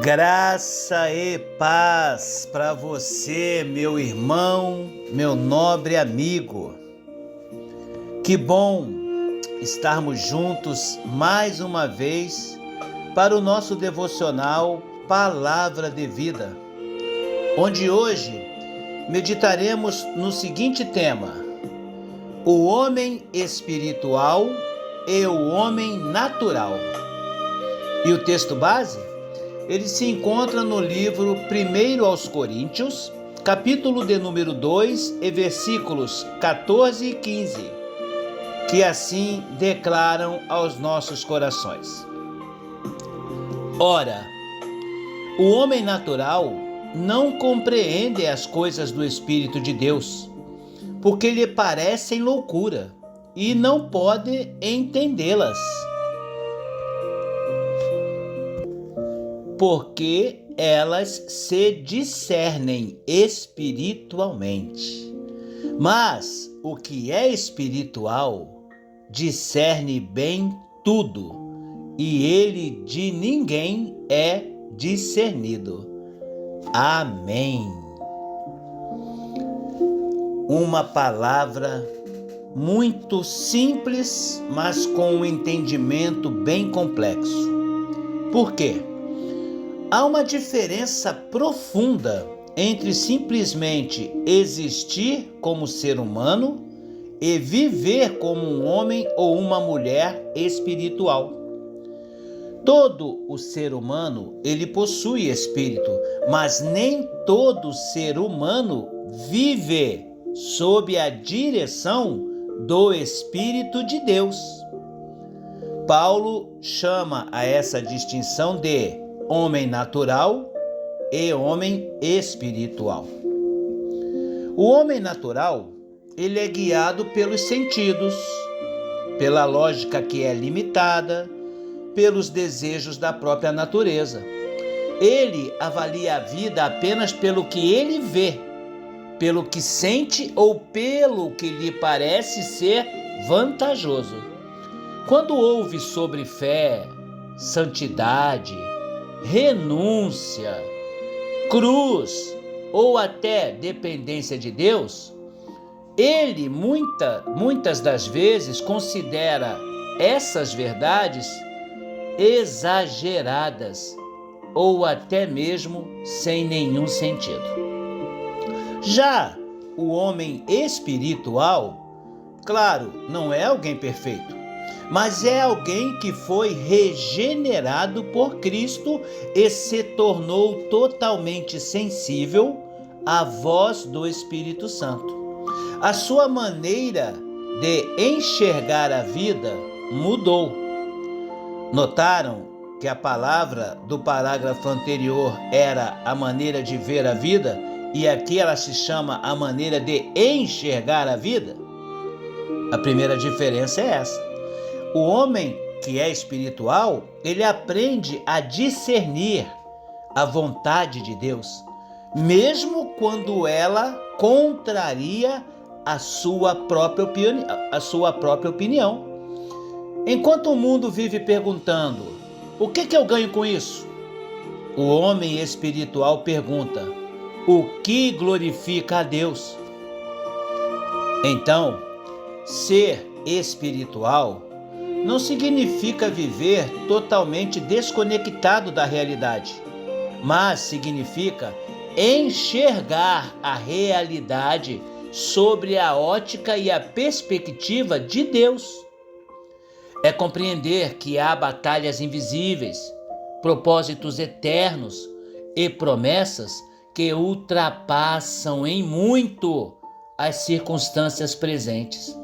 Graça e paz para você, meu irmão, meu nobre amigo. Que bom estarmos juntos mais uma vez para o nosso devocional Palavra de Vida, onde hoje meditaremos no seguinte tema: o homem espiritual e o homem natural. E o texto base? Ele se encontra no livro 1 aos Coríntios, capítulo de número 2 e versículos 14 e 15, que assim declaram aos nossos corações. Ora, o homem natural não compreende as coisas do Espírito de Deus, porque lhe parecem loucura e não pode entendê-las, porque elas se discernem espiritualmente. Mas o que é espiritual discerne bem tudo, e ele de ninguém é discernido. Amém. Uma palavra muito simples, mas com um entendimento bem complexo. Por quê? Há uma diferença profunda entre simplesmente existir como ser humano e viver como um homem ou uma mulher espiritual. Todo o ser humano, ele possui espírito, mas nem todo ser humano vive sob a direção do Espírito de Deus. Paulo chama a essa distinção de homem natural e homem espiritual. O homem natural, ele é guiado pelos sentidos, pela lógica que é limitada, pelos desejos da própria natureza. Ele avalia a vida apenas pelo que ele vê, pelo que sente ou pelo que lhe parece ser vantajoso. Quando ouve sobre fé, santidade, renúncia, cruz ou até dependência de Deus, ele muitas das vezes considera essas verdades exageradas ou até mesmo sem nenhum sentido. Já o homem espiritual, claro, não é alguém perfeito, mas é alguém que foi regenerado por Cristo e se tornou totalmente sensível à voz do Espírito Santo. A sua maneira de enxergar a vida mudou. Notaram que a palavra do parágrafo anterior era a maneira de ver a vida e aqui ela se chama a maneira de enxergar a vida? A primeira diferença é essa. O homem que é espiritual, ele aprende a discernir a vontade de Deus, mesmo quando ela contraria a sua própria opinião. Enquanto o mundo vive perguntando: o que eu ganho com isso? O homem espiritual pergunta: o que glorifica a Deus? Então, ser espiritual não significa viver totalmente desconectado da realidade, mas significa enxergar a realidade sobre a ótica e a perspectiva de Deus. É compreender que há batalhas invisíveis, propósitos eternos e promessas que ultrapassam em muito as circunstâncias presentes.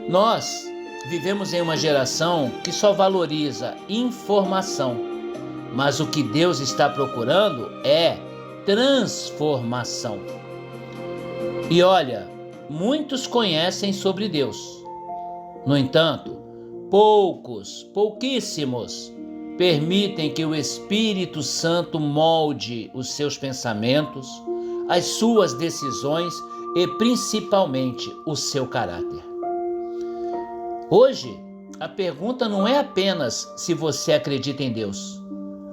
Nós vivemos em uma geração que só valoriza informação, mas o que Deus está procurando é transformação. E olha, muitos conhecem sobre Deus. No entanto, pouquíssimos permitem que o Espírito Santo molde os seus pensamentos, as suas decisões e principalmente o seu caráter. Hoje, a pergunta não é apenas se você acredita em Deus.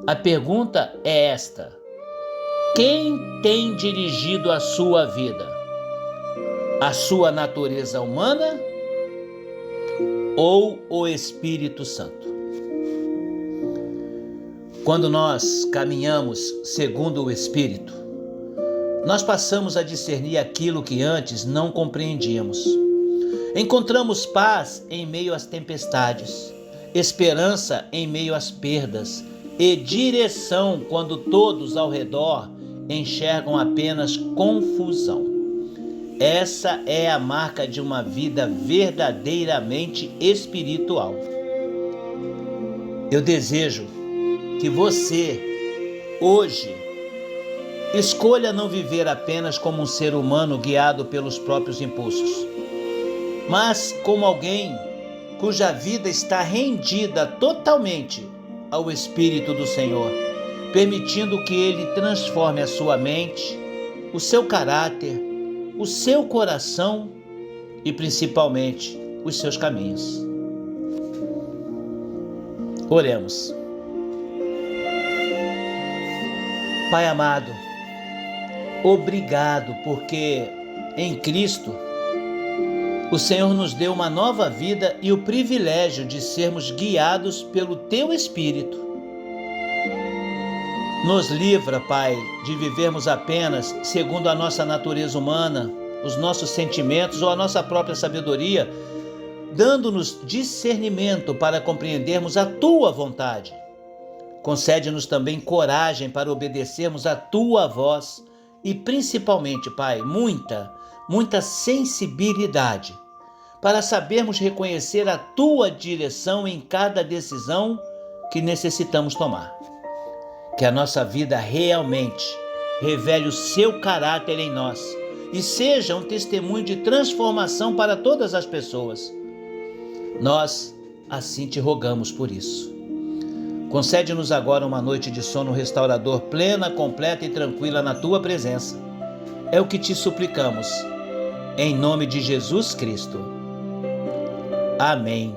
A pergunta é esta: quem tem dirigido a sua vida? A sua natureza humana ou o Espírito Santo? Quando nós caminhamos segundo o Espírito, nós passamos a discernir aquilo que antes não compreendíamos. Encontramos paz em meio às tempestades, esperança em meio às perdas e direção quando todos ao redor enxergam apenas confusão. Essa é a marca de uma vida verdadeiramente espiritual. Eu desejo que você, hoje, escolha não viver apenas como um ser humano guiado pelos próprios impulsos, mas como alguém cuja vida está rendida totalmente ao Espírito do Senhor, permitindo que Ele transforme a sua mente, o seu caráter, o seu coração e principalmente os seus caminhos. Oremos. Pai amado, obrigado porque em Cristo o Senhor nos deu uma nova vida e o privilégio de sermos guiados pelo Teu Espírito. Nos livra, Pai, de vivermos apenas segundo a nossa natureza humana, os nossos sentimentos ou a nossa própria sabedoria, dando-nos discernimento para compreendermos a Tua vontade. Concede-nos também coragem para obedecermos a Tua voz e principalmente, Pai, muita sensibilidade para sabermos reconhecer a Tua direção em cada decisão que necessitamos tomar. Que a nossa vida realmente revele o Seu caráter em nós e seja um testemunho de transformação para todas as pessoas. Nós assim Te rogamos por isso. Concede-nos agora uma noite de sono restaurador, plena, completa e tranquila na Tua presença. É o que Te suplicamos, em nome de Jesus Cristo. Amém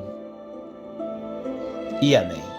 e amém.